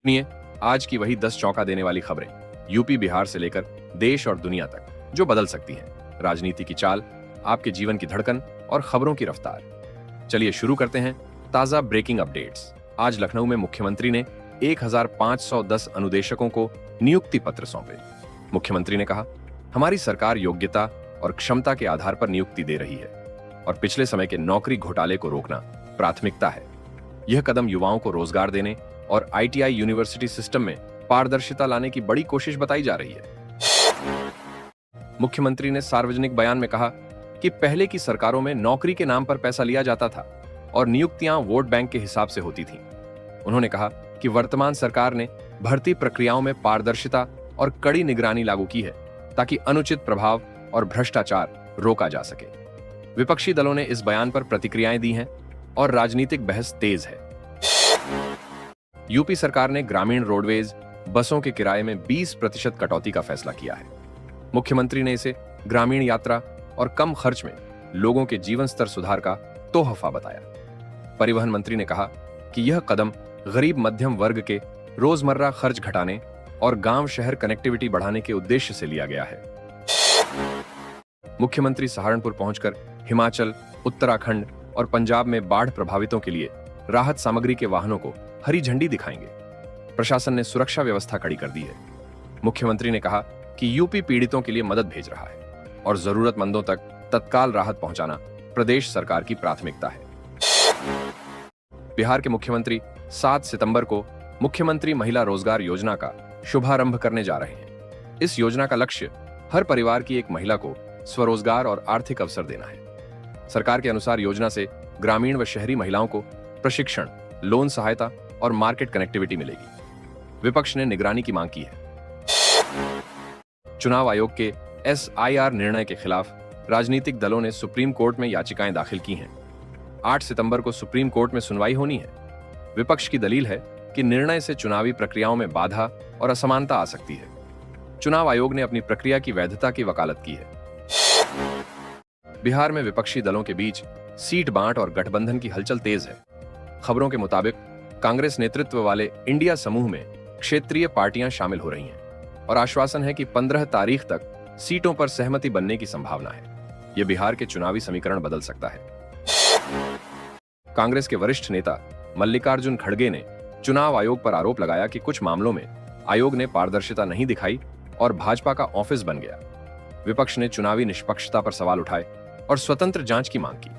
सुनिए आज की वही 10 चौंका देने वाली खबरें यूपी बिहार से लेकर देश और दुनिया तक जो बदल सकती हैं राजनीति की चाल, आपके जीवन की धड़कन और खबरों की रफ्तार। चलिए शुरू करते हैं ताजा ब्रेकिंग अपडेट्स। आज लखनऊ में मुख्यमंत्री ने 1510 अनुदेशकों को नियुक्ति पत्र सौंपे। मुख्यमंत्री ने कहा, हमारी सरकार योग्यता और क्षमता के आधार पर नियुक्ति दे रही है और पिछले समय के नौकरी घोटाले को रोकना प्राथमिकता है। यह कदम युवाओं को रोजगार देने और आईटीआई यूनिवर्सिटी सिस्टम में पारदर्शिता लाने की बड़ी कोशिश बताई जा रही है। मुख्यमंत्री ने सार्वजनिक बयान में कहा कि पहले की सरकारों में नौकरी के नाम पर पैसा लिया जाता था और नियुक्तियां वोट बैंक के हिसाब से होती थीं। उन्होंने कहा कि वर्तमान सरकार ने भर्ती प्रक्रियाओं में पारदर्शिता और कड़ी निगरानी लागू की है ताकि अनुचित प्रभाव और भ्रष्टाचार रोका जा सके। विपक्षी दलों ने इस बयान पर प्रतिक्रियाएं दी हैं और राजनीतिक बहस तेज है। यूपी सरकार ने ग्रामीण रोडवेज बसों के किराए में 20% कटौती का फैसला किया है। मुख्यमंत्री ने इसे ग्रामीण यात्रा और कम खर्च में लोगों के जीवन स्तर सुधार का तोहफा बताया। परिवहन मंत्री ने कहा कि यह कदम गरीब मध्यम वर्ग के रोजमर्रा खर्च घटाने और गांव शहर कनेक्टिविटी बढ़ाने के उद्देश्य से लिया गया है। मुख्यमंत्री सहारनपुर पहुंचकर हिमाचल, उत्तराखंड और पंजाब में बाढ़ प्रभावितों के लिए राहत सामग्री के वाहनों को हरी झंडी दिखाएंगे। प्रशासन ने सुरक्षा व्यवस्था कड़ी कर दी है। मुख्यमंत्री ने कहा कि यूपी पीड़ितों के लिए मदद भेज रहा है और जरूरतमंदों तक तत्काल राहत पहुंचाना प्रदेश सरकार की प्राथमिकता है। बिहार के मुख्यमंत्री 7 सितंबर को मुख्यमंत्री महिला रोजगार योजना का शुभारंभ करने जा रहे हैं। इस योजना का लक्ष्य हर परिवार की एक महिला को स्वरोजगार और आर्थिक अवसर देना है। सरकार के अनुसार योजना से ग्रामीण व शहरी महिलाओं को प्रशिक्षण, लोन सहायता और मार्केट कनेक्टिविटी मिलेगी। विपक्ष ने निगरानी की मांग की है। चुनाव आयोग के SIR निर्णय के खिलाफ राजनीतिक दलों ने सुप्रीम कोर्ट में याचिकाएं दाखिल की हैं। 8 सितंबर को सुप्रीम कोर्ट में सुनवाई होनी है। विपक्ष की दलील है कि निर्णय से चुनावी प्रक्रियाओं में बाधा और असमानता आ सकती है। चुनाव आयोग ने अपनी प्रक्रिया की वैधता की वकालत की है। बिहार में विपक्षी दलों के बीच सीट बांट और गठबंधन की हलचल तेज है। खबरों के मुताबिक कांग्रेस नेतृत्व वाले इंडिया समूह में क्षेत्रीय पार्टियां शामिल हो रही हैं और आश्वासन है कि 15 तारीख तक सीटों पर सहमति बनने की संभावना है। यह बिहार के चुनावी समीकरण बदल सकता है। कांग्रेस के वरिष्ठ नेता मल्लिकार्जुन खड़गे ने चुनाव आयोग पर आरोप लगाया कि कुछ मामलों में आयोग ने पारदर्शिता नहीं दिखाई और भाजपा का ऑफिस बन गया। विपक्ष ने चुनावी निष्पक्षता पर सवाल उठाए और स्वतंत्र जांच की मांग की।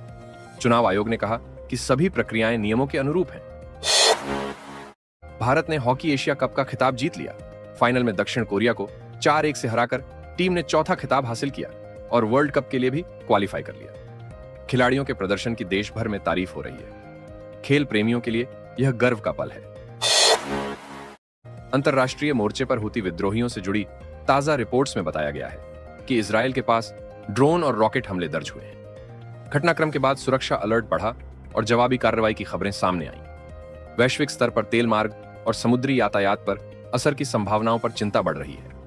चुनाव आयोग ने कहा कि सभी प्रक्रियाएं नियमों के अनुरूप हैं। भारत ने हॉकी एशिया कप का खिताब जीत लिया। फाइनल में दक्षिण कोरिया को 4-1 से हराकर टीम ने चौथा खिताब हासिल किया और वर्ल्ड कप के लिए भी क्वालिफाई कर लिया। खिलाड़ियों के प्रदर्शन की देश भर में तारीफ हो रही है। खेल प्रेमियों के लिए यह गर्व का पल है। अंतर्राष्ट्रीय मोर्चे पर हुती विद्रोहियों से जुड़ी ताजा रिपोर्ट्स में बताया गया है कि इजरायल के पास ड्रोन और रॉकेट हमले दर्ज हुए हैं। घटनाक्रम के बाद सुरक्षा अलर्ट बढ़ा और जवाबी कार्रवाई की खबरें सामने आईं। वैश्विक स्तर पर तेल मार्ग और समुद्री यातायात पर असर की संभावनाओं पर चिंता बढ़ रही है।